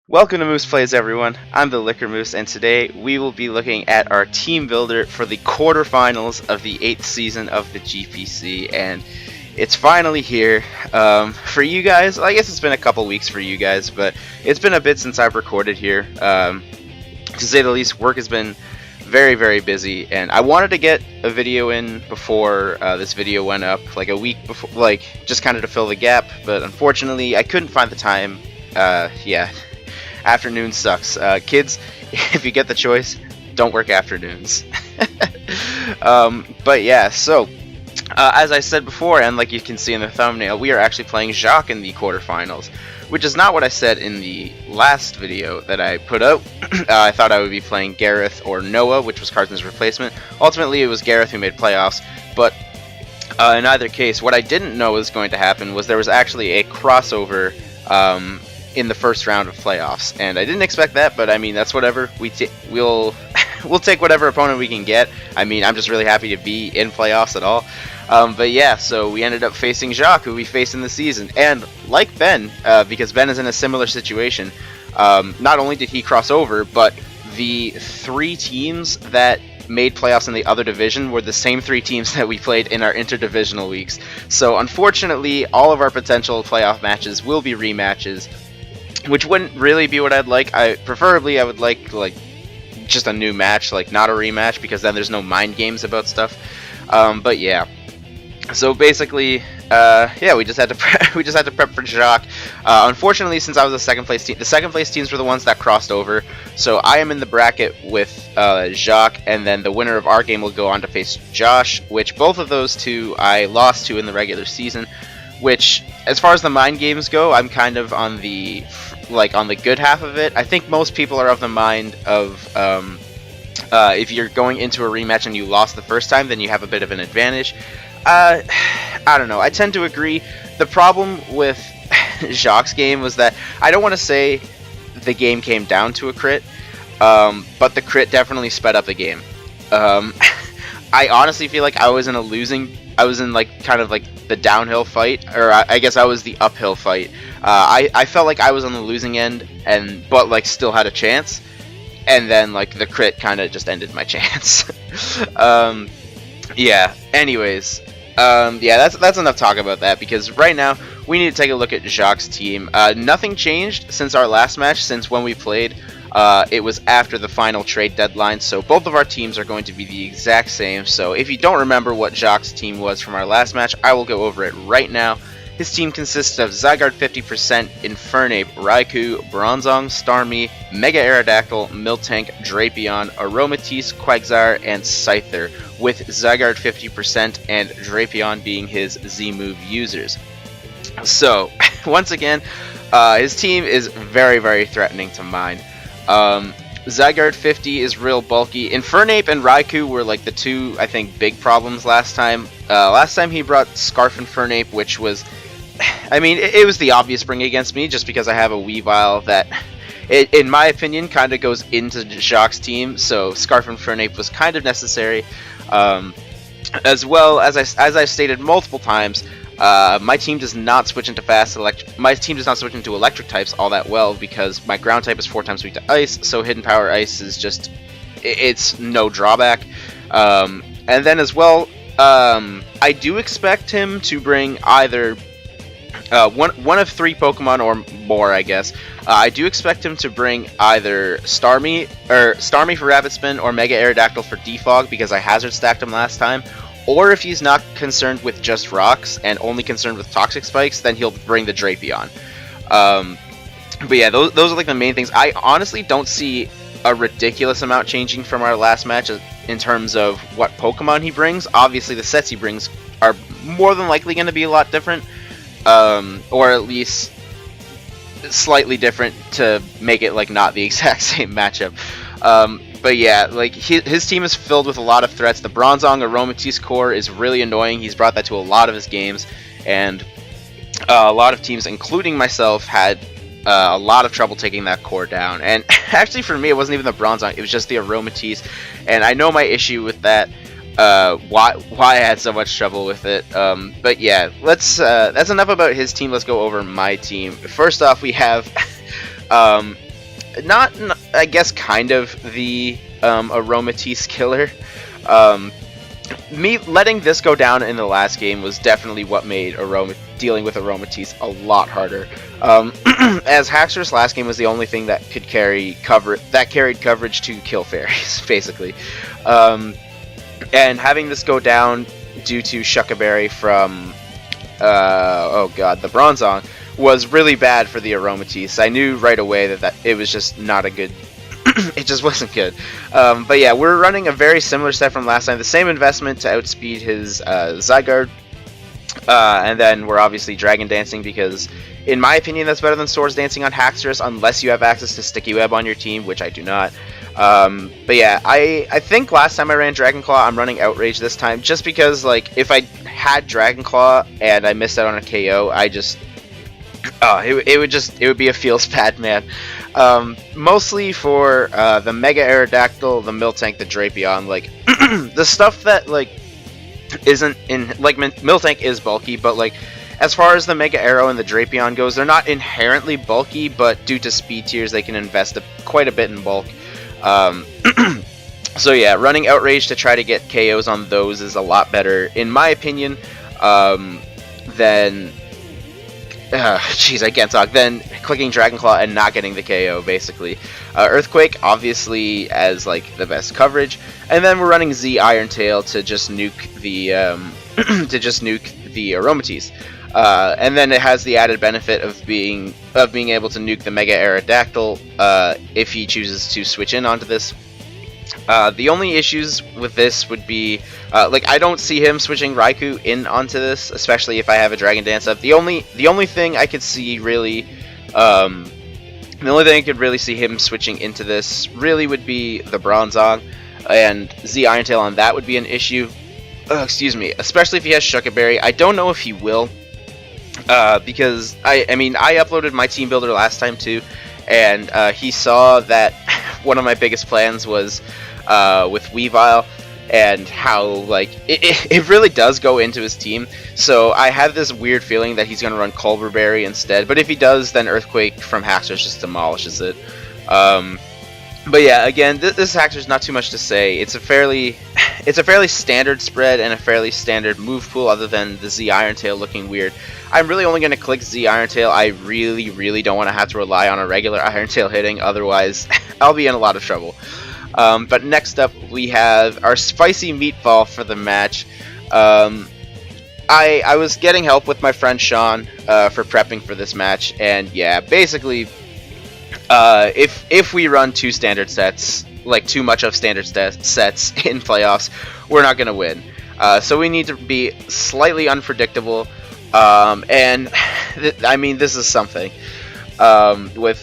Welcome to Moose Plays, everyone. I'm the Liquor Moose, and today we will be looking at our team builder for the quarterfinals of the 8th season of the GPC, and it's finally here. For you guys, I guess it's been a couple weeks for you guys, but it's been a bit since I've recorded here. To say the least, work has been very busy, and I wanted to get a video in before this video went up, like a week before, like just kind of to fill the gap, but unfortunately I couldn't find the time. Yeah. Afternoon sucks. Kids, if you get the choice, don't work afternoons. But yeah, so as I said before, and like you can see in the thumbnail, we are actually playing Joqq in the quarterfinals, which is not what I said in the last video that I put out. I thought I would be playing Gareth or Noah, which was Carson's replacement. Ultimately, it was Gareth who made playoffs, but in either case, what I didn't know was going to happen was there was actually a crossover in the first round of playoffs, and I didn't expect that, but I mean, that's whatever. We'll take whatever opponent we can get. I mean, I'm just really happy to be in playoffs at all. But yeah, so we ended up facing Joqq, who we faced in the season, and like Ben, because Ben is in a similar situation, not only did he cross over, but the 3 teams that made playoffs in the other division were the same 3 teams that we played in our interdivisional weeks. So unfortunately, all of our potential playoff matches will be rematches, which wouldn't really be what I'd like. Preferably I would like just a new match, like not a rematch, because then there's no mind games about stuff. But yeah, so basically, yeah, we just had to prep for Joqq. Unfortunately, since I was the second place teams were the ones that crossed over. So I am in the bracket with Joqq, and then the winner of our game will go on to face Josh, which both of those two I lost to in the regular season. Which, as far as the mind games go, I'm kind of on the good half of it. I think most people are of the mind of if you're going into a rematch and you lost the first time, then you have a bit of an advantage. I don't know. I tend to agree. The problem with Joqq's game was that I don't want to say the game came down to a crit, but the crit definitely sped up the game. I honestly feel like I was in kind of like the downhill fight, or I guess I was the uphill fight. I felt like I was on the losing end, but like still had a chance, and then like the crit kind of just ended my chance. Yeah. Anyways, yeah, that's enough talk about that, because right now we need to take a look at Joqq's team. Nothing changed since our last match, since when we played. It was after the final trade deadline, so both of our teams are going to be the exact same. So if you don't remember what Joqq's team was from our last match, I will go over it right now. His team consists of Zygarde 50%, Infernape, Raikou, Bronzong, Starmie, Mega Aerodactyl, Miltank, Drapion, Aromatisse, Quagsire, and Scyther, with Zygarde 50% and Drapion being his Z-move users. So, once again, his team is very threatening to mine. Zygarde 50 is real bulky. Infernape and Raikou were like the 2, I think, big problems last time. Last time he brought Scarf Infernape, which was, I mean, it was the obvious bring against me, just because I have a Weavile that, in my opinion, kind of goes into Joqq's team, so Scarf Infernape was kind of necessary. As well, as I've stated multiple times, my team does not switch into electric types all that well, because my ground type is 4 times weak to ice, so Hidden Power Ice is just, it's no drawback. And then as well, I do expect him to bring either one of 3 Pokemon or more, I guess. I do expect him to bring either Starmie for Rapid Spin or Mega Aerodactyl for Defog, because I hazard stacked him last time. Or if he's not concerned with just rocks and only concerned with toxic spikes, then he'll bring the Drapion. But yeah, those are like the main things. I honestly don't see a ridiculous amount changing from our last match in terms of what Pokemon he brings. Obviously, the sets he brings are more than likely going to be a lot different, or at least slightly different to make it like not the exact same matchup. But yeah, like his team is filled with a lot of threats. The Bronzong Aromatisse core is really annoying. He's brought that to a lot of his games, and a lot of teams, including myself, had a lot of trouble taking that core down. And actually, for me, it wasn't even the Bronzong; it was just the Aromatisse. And I know my issue with that. Why I had so much trouble with it. But yeah, that's enough about his team. Let's go over my team. First off, we have not I guess kind of the Aromatisse killer. Me letting this go down in the last game was definitely what made dealing with Aromatisse a lot harder. As Haxorus last game was the only thing that could carried coverage to kill fairies, basically. And having this go down due to Shuckaberry from the Bronzong was really bad for the Aromatisse. I knew right away that it was just not a good. It just wasn't good. But yeah, we're running a very similar set from last time. The same investment to outspeed his Zygarde. And then we're obviously Dragon Dancing because, in my opinion, that's better than Swords Dancing on Haxorus unless you have access to Sticky Web on your team, which I do not. But yeah, I think last time I ran Dragon Claw, I'm running Outrage this time just because, like, if I had Dragon Claw and I missed out on a KO, it would be a feels bad, man. Mostly for the Mega Aerodactyl, the Miltank, the Drapion, like the stuff that like isn't in like Miltank is bulky, but like as far as the Mega Arrow and the Drapion goes, they're not inherently bulky, but due to speed tiers, they can invest quite a bit in bulk. So yeah, running Outrage to try to get KOs on those is a lot better, in my opinion, than I can't talk. Then clicking Dragon Claw and not getting the KO, basically. Earthquake, obviously, as like the best coverage, and then we're running Z Iron Tail to just nuke the Aromatisse. And then it has the added benefit of being able to nuke the Mega Aerodactyl if he chooses to switch in onto this. The only issues with this would be, I don't see him switching Raikou in onto this, especially if I have a Dragon Dance up. The only thing I could see really, see him switching into this really would be the Bronzong, and Z Iron Tail on that would be an issue. Especially if he has Shuckaberry. I don't know if he will, because I uploaded my team builder last time too, and he saw that one of my biggest plans was with Weavile, and how like it really does go into his team. So I have this weird feeling that he's going to run Culverberry instead, but if he does, then Earthquake from Haxorus just demolishes it. But yeah, again, this Haxorus, not too much to say. It's a fairly standard spread and a fairly standard move pool, other than the Z Iron Tail looking weird. I'm really only going to click Z Iron Tail. I really don't want to have to rely on a regular Iron Tail hitting, otherwise I'll be in a lot of trouble. But next up, we have our Spicy Meatball for the match. I was getting help with my friend Sean for prepping for this match, and yeah, basically, if we run two standard sets, like too much of standard sets in playoffs, we're not going to win. So we need to be slightly unpredictable, and this is something. With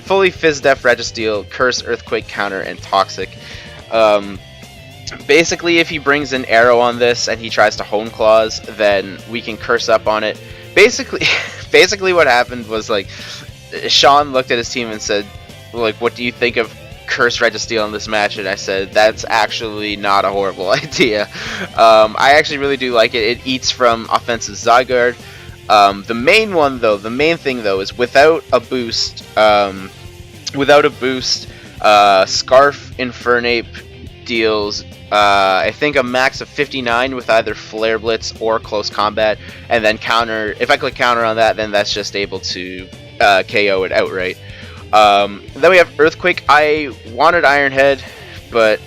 fully Fizz-Def Registeel, Curse, Earthquake, Counter, and Toxic. Basically, if he brings an arrow on this and he tries to Hone Claws, then we can Curse up on it. Basically what happened was, like, Sean looked at his team and said, like, what do you think of Curse Registeel in this match? And I said, that's actually not a horrible idea. I actually really do like it. It eats from offensive Zygarde. The main thing though is without a boost, Scarf Infernape deals I think a max of 59 with either Flare Blitz or Close Combat, and then counter. If I click counter on that, then that's just able to KO it outright. Then we have Earthquake. I wanted Iron Head, but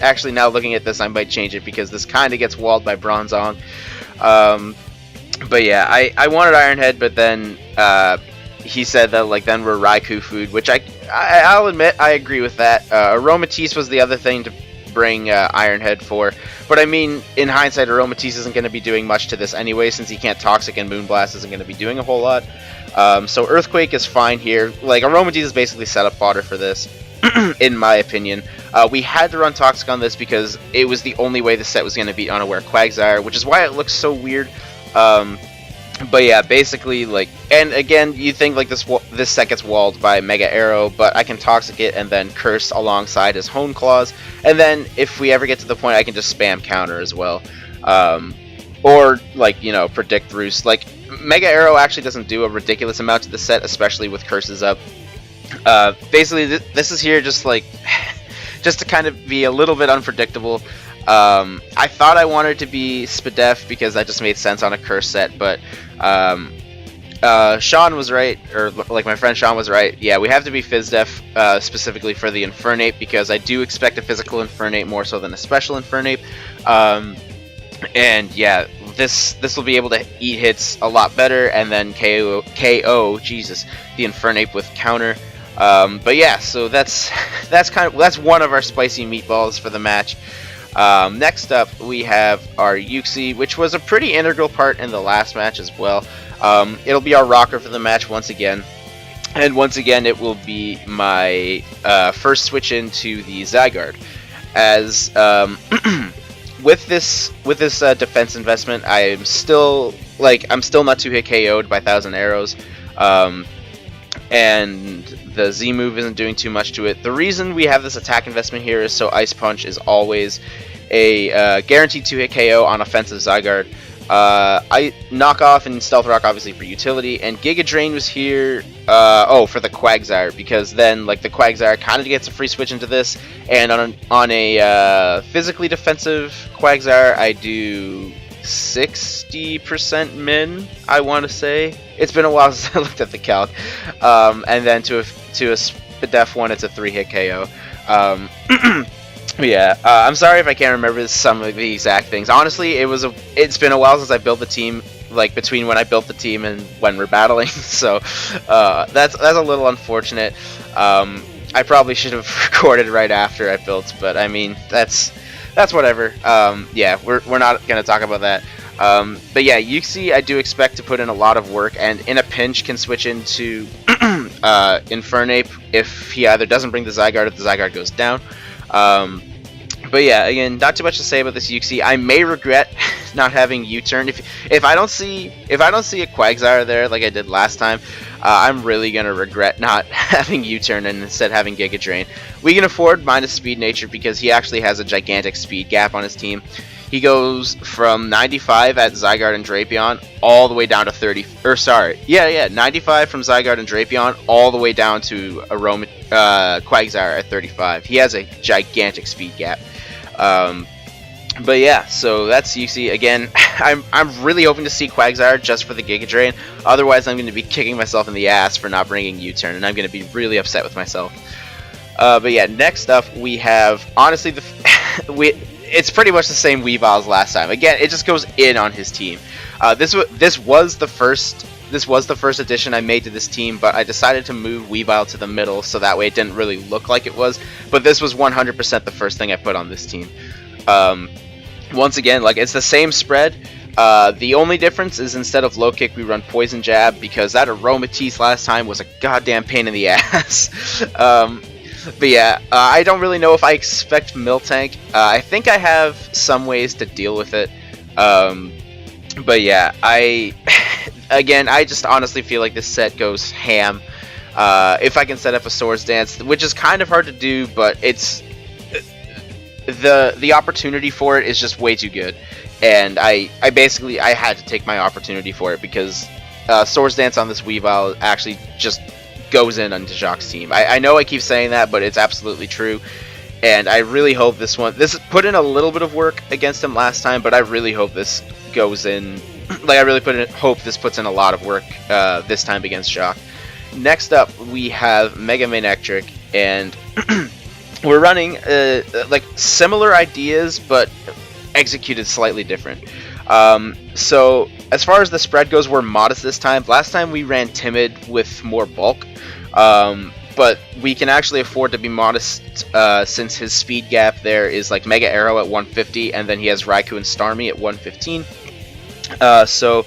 actually now looking at this, I might change it because this kind of gets walled by Bronzong. But yeah, I wanted Iron Head, but then he said that like then we're Raikou food, which I'll admit I agree with that. Aromatisse was the other thing to bring Iron Head for, but I mean in hindsight, Aromatisse isn't going to be doing much to this anyway, since he can't Toxic and Moonblast isn't going to be doing a whole lot. So Earthquake is fine here. Like Aromatisse is basically setup fodder for this, in my opinion. We had to run Toxic on this because it was the only way the set was going to beat Unaware Quagsire, which is why it looks so weird. But yeah, basically, like, and again, you think like this set gets walled by Mega Arrow, but I can Toxic it and then Curse alongside his Hone Claws, and then if we ever get to the point, I can just spam counter as well, or like, you know, predict Roost. Like Mega Arrow actually doesn't do a ridiculous amount to the set, especially with Curses up. Basically, this is here just like just to kind of be a little bit unpredictable. I thought I wanted to be Spadef because that just made sense on a curse set, but Sean was right, or like my friend Sean was right. Yeah, we have to be Fizdef specifically for the Infernape because I do expect a physical Infernape more so than a special Infernape. And yeah, this will be able to eat hits a lot better and then KO Jesus, the Infernape with counter. But yeah, so that's one of our spicy meatballs for the match. Next up, we have our Yuxi, which was a pretty integral part in the last match as well. It'll be our rocker for the match once again. And once again, it will be my first switch into the Zygarde. As with this defense investment, I'm still not 2-hit KO'd by 1,000 arrows. And the Z move isn't doing too much to it. The reason we have this attack investment here is so Ice Punch is always a guaranteed 2-hit KO on offensive Zygarde. I knock off and Stealth Rock obviously for utility, and Giga Drain was here for the Quagsire, because then like the Quagsire kind of gets a free switch into this, and on a physically defensive Quagsire I do 60% min, I want to say. It's been a while since I looked at the calc. And then to a Spadef one, it's a 3-hit KO. Yeah, I'm sorry if I can't remember some of the exact things. Honestly, it's been a while since I built the team, like between when I built the team and when we're battling. So that's a little unfortunate. I probably should have recorded right after I built, but I mean that's whatever. Yeah, we're not gonna talk about that. But yeah, Yuxi I do expect to put in a lot of work, and in a pinch can switch into Infernape if he either doesn't bring the Zygarde or the Zygarde goes down. But yeah, again, not too much to say about this Yuxi. I may regret not having U-turn if I don't see a Quagsire there like I did last time. I'm really gonna regret not having U-turn and instead having Giga Drain. We can afford minus speed nature because he actually has a gigantic speed gap on his team. He goes from 95 at Zygarde and Drapion all the way down to 95 from Zygarde and Drapion all the way down to Quagsire at 35. He has a gigantic speed gap. But yeah, so that's Yuxi. Again, I'm really hoping to see Quagsire just for the Giga Drain. Otherwise, I'm going to be kicking myself in the ass for not bringing U-turn, and I'm going to be really upset with myself. But yeah, next up we have, honestly, it's pretty much the same Weavile as last time. Again, it just goes in on his team. This was the first addition I made to this team, but I decided to move Weavile to the middle so that way it didn't really look like it was. But this was 100% the first thing I put on this team. Once again, like, it's the same spread. The only difference is instead of low kick, we run poison jab, because that Aromatisse last time was a goddamn pain in the ass. But yeah, I don't really know if I expect Miltank. I think I have some ways to deal with it. But yeah, I just honestly feel like this set goes ham. If I can set up a Swords Dance, which is kind of hard to do, but it's the opportunity for it is just way too good, and I had to take my opportunity for it, because Swords Dance on this Weavile actually just goes in onto Joqq's team. I know I keep saying that, but it's absolutely true, and I really hope this put in a little bit of work against him last time, but I really hope this goes in, like, I really hope this puts in a lot of work this time against Joqq. Next up, we have Megaane Electric, and we're running like similar ideas, but executed slightly different. So as far as the spread goes, we're modest this time. Last time we ran Timid with more bulk, but we can actually afford to be modest since his speed gap there is like Mega Arrow at 150, and then he has Raikou and Starmie at 115. So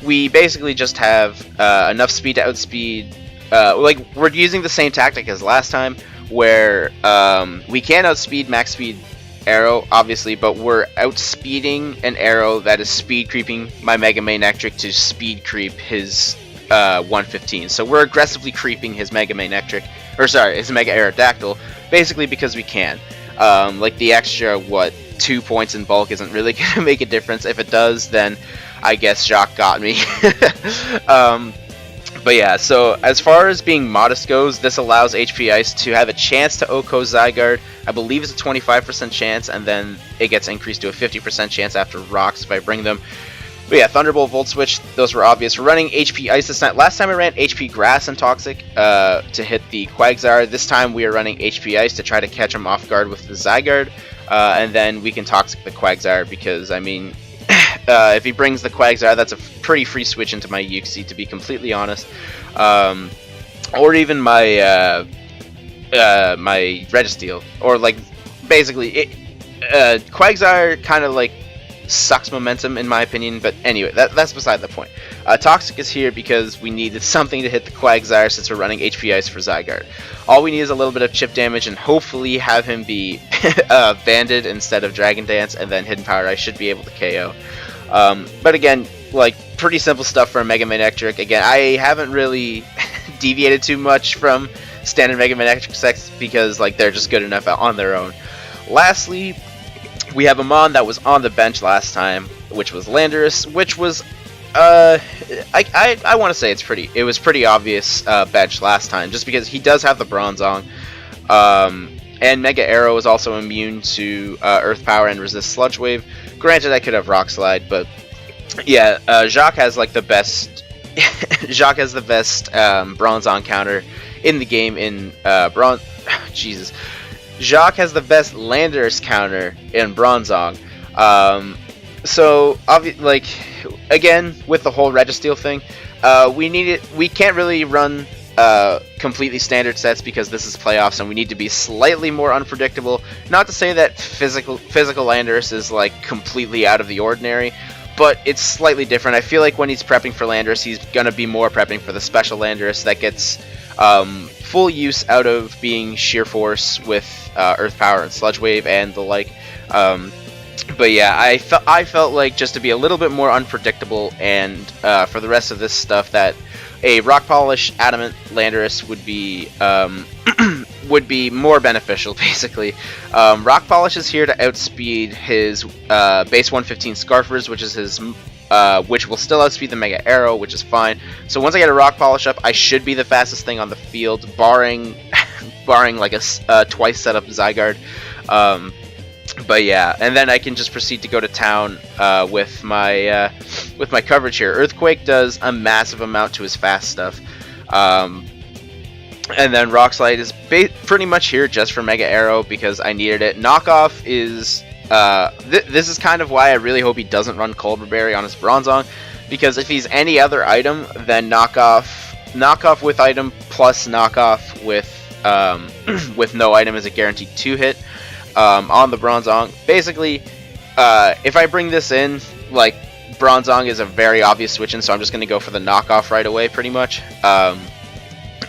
we basically just have enough speed to outspeed. Like, we're using the same tactic as last time, where we can outspeed max speed Arrow, obviously, but we're outspeeding an Arrow that is speed creeping my Megaane Electric to speed creep his 115. So we're aggressively creeping his Megaane Electric, his Mega Aerodactyl, basically because we can. Like, the extra 2 points in bulk isn't really gonna make a difference. If it does, then I guess Joqq got me. But yeah, so as far as being modest goes, this allows HP Ice to have a chance to OHKO Zygarde. I believe it's a 25% chance, and then it gets increased to a 50% chance after rocks if I bring them. But yeah, Thunderbolt, Volt Switch, those were obvious. We're running HP Ice this time. Last time I ran HP Grass and Toxic to hit the Quagsire. This time we are running HP Ice to try to catch him off guard with the Zygarde. And then we can Toxic the Quagsire because, I mean, if he brings the Quagsire, that's a pretty free switch into my Uxie, to be completely honest. Or even my my Registeel. Or, like, basically, Quagsire kind of, like, sucks momentum in my opinion, but anyway, that's beside the point. Toxic is here because we needed something to hit the Quagsire since we're running HP Ice for Zygarde. All we need is a little bit of chip damage and hopefully have him be Banded instead of Dragon Dance, and then Hidden Power Ice should be able to KO. But again, like, pretty simple stuff for a Mega Man Electric. Again, I haven't really deviated too much from standard Mega Man Electric sets because, like, they're just good enough on their own. Lastly, we have a Mon that was on the bench last time, which was Landorus, which was, I want to say it was pretty obvious bench last time, just because he does have the Bronzong, and Mega Arrow is also immune to Earth Power and resist Sludge Wave. Granted, I could have Rock Slide, but yeah, Joqq has like the best, Joqq has the best Bronzong counter in the game in Jesus. Joqq has the best Landorus counter in Bronzong. So, like, again, with the whole Registeel thing, we can't really run completely standard sets because this is playoffs and we need to be slightly more unpredictable. Not to say that physical Landorus is, like, completely out of the ordinary, but it's slightly different. I feel like when he's prepping for Landorus, he's gonna be more prepping for the special Landorus that gets full use out of being Sheer Force with Earth Power and Sludge Wave and the like. But yeah, I felt like just to be a little bit more unpredictable and for the rest of this stuff that a Rock Polish Adamant Landorus would be would be more beneficial, basically. Rock Polish is here to outspeed his base 115 Scarfers, which is his which will still outspeed the Mega Arrow, which is fine. So once I get a Rock Polish up, I should be the fastest thing on the field, barring like a twice set up Zygarde. But yeah, and then I can just proceed to go to town with my coverage here. Earthquake does a massive amount to his fast stuff. And then Rock Slide is pretty much here just for Mega Arrow because I needed it. Knockoff is this is kind of why I really hope he doesn't run Colbur Berry on his Bronzong, because if he's any other item, then knockoff with item plus knockoff with with no item is a guaranteed 2-hit on the Bronzong. Basically, if I bring this in, like, Bronzong is a very obvious switch in, so I'm just going to go for the knockoff right away, pretty much.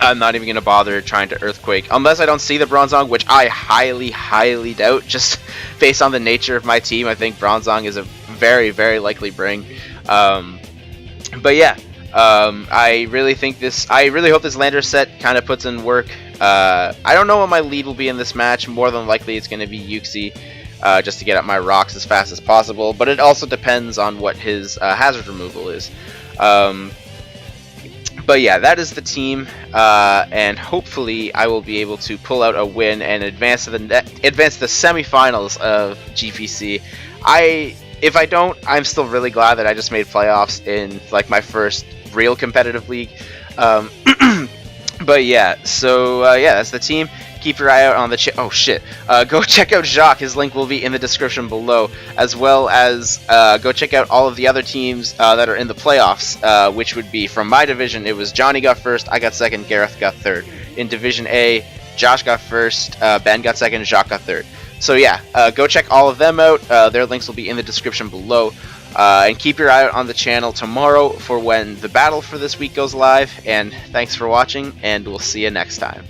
I'm not even going to bother trying to Earthquake, unless I don't see the Bronzong, which I highly, highly doubt, just based on the nature of my team. I think Bronzong is a very, very likely bring. But yeah, I really hope this Landorus set kind of puts in work. I don't know what my lead will be in this match. More than likely it's going to be Uxie, just to get up my rocks as fast as possible, but it also depends on what his hazard removal is. But yeah, that is the team, and hopefully I will be able to pull out a win and advance to the semifinals of GPC. If I don't, I'm still really glad that I just made playoffs in, like, my first real competitive league. But yeah, so yeah, that's the team. Keep your eye out on the oh shit. Go check out Joqq. His link will be in the description below, as well as go check out all of the other teams that are in the playoffs, which would be from my division. It was Johnny got first, I got second, Gareth got third. In Division A, Josh got first, Ben got second, Joqq got third. So yeah, go check all of them out. Their links will be in the description below. And keep your eye out on the channel tomorrow for when the battle for this week goes live. And thanks for watching, and we'll see you next time.